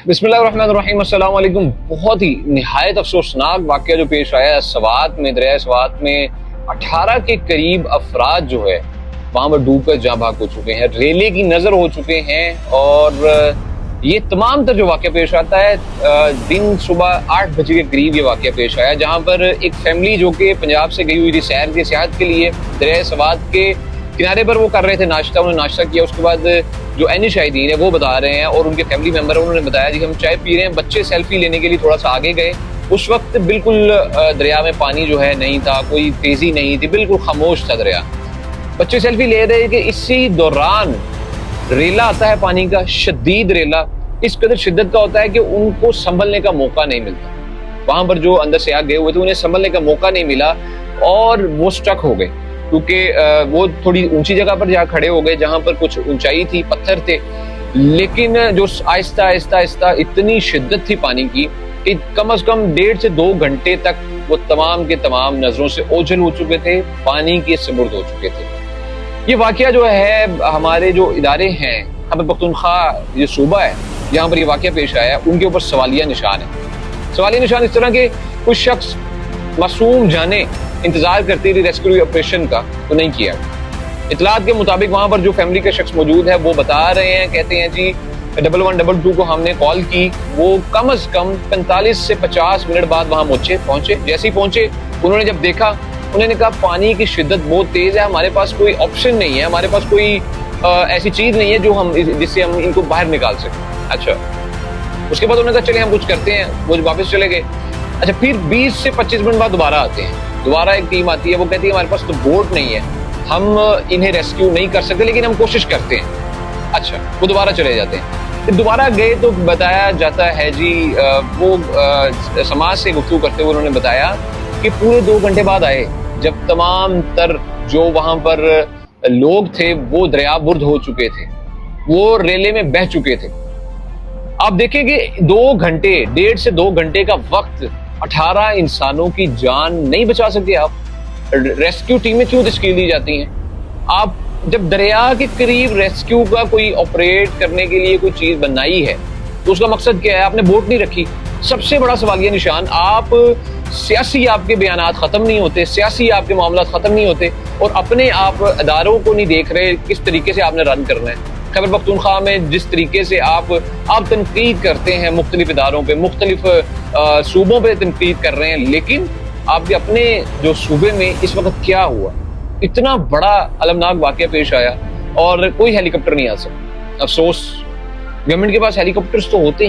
बिस्मिल्लाहिर्रहमानिर्रहीम, अस्सलाम वालेकुम। बहुत ही निहायत अफसोसनाक वाक़या जो पेश आया है सवात में, दरिया सवात में 18 के करीब अफराद जो है वहाँ पर डूब कर जहाँ भाग हो चुके हैं, रेले की नज़र हो चुके हैं। और ये तमाम तर जो वाक़या पेश आता है दिन सुबह 8 बजे के करीब ये वाक़या पेश आया, जहाँ पर एक फैमिली जो कि पंजाब से गई हुई थी सैर की सियाहत के लिए, दरिया सवात के किनारे पर वो कर रहे थे नाश्ता। उन्होंने नाश्ता किया, उसके बाद जो ऐनी शाहिदीन है वो बता रहे हैं और उनके फैमिली मेंबर है, उन्होंने बताया जी हम चाय पी रहे हैं, बच्चे सेल्फी लेने के लिए थोड़ा सा आगे गए। उस वक्त बिल्कुल दरिया में पानी जो है नहीं था, कोई तेजी नहीं थी, बिल्कुल खामोश था दरिया। बच्चे सेल्फी ले रहे कि इसी दौरान रेला आता है पानी का, शदीद रेला, इस कदर शिद्दत का होता है कि उनको संभलने का मौका नहीं मिलता। वहां पर जो अंदर से आग गए हुए थे उन्हें संभलने का मौका नहीं मिला और वो स्ट्रक हो गए, क्योंकि वो थोड़ी ऊंची जगह पर जा खड़े हो गए जहां पर कुछ ऊंचाई थी, पत्थर थे। लेकिन जो आहिस्ता आहिस्ता आहिस्ता इतनी शिद्दत थी पानी की कि कम से कम 1.5 से 2 घंटे तक वो तमाम के तमाम नजरों से ओझल हो चुके थे, पानी के सुपुर्द हो चुके थे। ये वाकया जो है हमारे जो इदारे हैं, खैबर पख्तूनख्वा ये सूबा है जहाँ पर ये वाकया पेश आया, उनके ऊपर सवालिया निशान है। सवालिया निशान इस तरह के कुछ शख्स मासूम जाने इंतजार करते रहे रेस्क्यू ऑपरेशन का, तो नहीं किया। इतलात के मुताबिक वहां पर जो फैमिली के शख्स मौजूद है वो बता रहे हैं, कहते हैं जी 1122 को हमने कॉल की, वो कम से कम 45 से 50 मिनट बाद वहां पहुंचे। जैसे ही पहुंचे उन्होंने जब देखा, उन्होंने कहा पानी की शिद्दत बहुत तेज है, हमारे पास कोई ऑप्शन नहीं है, हमारे पास कोई ऐसी चीज नहीं है जो हम जिससे हम इनको बाहर निकाल सकें। अच्छा, उसके बाद उन्होंने कहा चले हम कुछ करते हैं, वो वापस चले गए। अच्छा, फिर 20 से 25 मिनट बाद दोबारा आते हैं, दोबारा एक टीम आती है, वो कहती है हमारे पास तो बोट नहीं है, हम इन्हें रेस्क्यू नहीं कर सकते, लेकिन हम कोशिश करते हैं। अच्छा, वो दोबारा चले जाते हैं। फिर दोबारा गए तो बताया जाता है जी वो समाज से गुफ्तगू करते हुए उन्होंने बताया कि पूरे 2 घंटे बाद आए, जब तमाम तर जो वहां पर लोग थे वो दरिया बुर्द हो चुके थे, वो रेले में बह चुके थे। आप देखें कि 2 घंटे, 1.5 से 2 घंटे का वक्त 18 इंसानों की जान नहीं बचा सकते आप। रेस्क्यू टीमें क्यों तश्कील दी जाती हैं? आप जब दरिया के करीब रेस्क्यू का कोई ऑपरेट करने के लिए कोई चीज बनाई है तो उसका मकसद क्या है? आपने बोट नहीं रखी, सबसे बड़ा सवालिया निशान। आप सियासी आपके बयानात खत्म नहीं होते, सियासी आपके मामला खत्म नहीं होते और अपने आप अदारों को नहीं देख रहे किस तरीके से आपने रन करना है। खैबर पख्तूनख्वा में जिस तरीके से आप तनकीद करते हैं मुख्तलिफ इदारों पे, मुख्तलिफ सूबों पे तनकीद कर रहे हैं, लेकिन आपके अपने जो सूबे में इस वक्त क्या हुआ? इतना बड़ा अलमनाक वाकया पेश आया और कोई हेलीकॉप्टर नहीं आ सका। अफसोस, गवर्नमेंट के पास हेलीकॉप्टर्स तो होते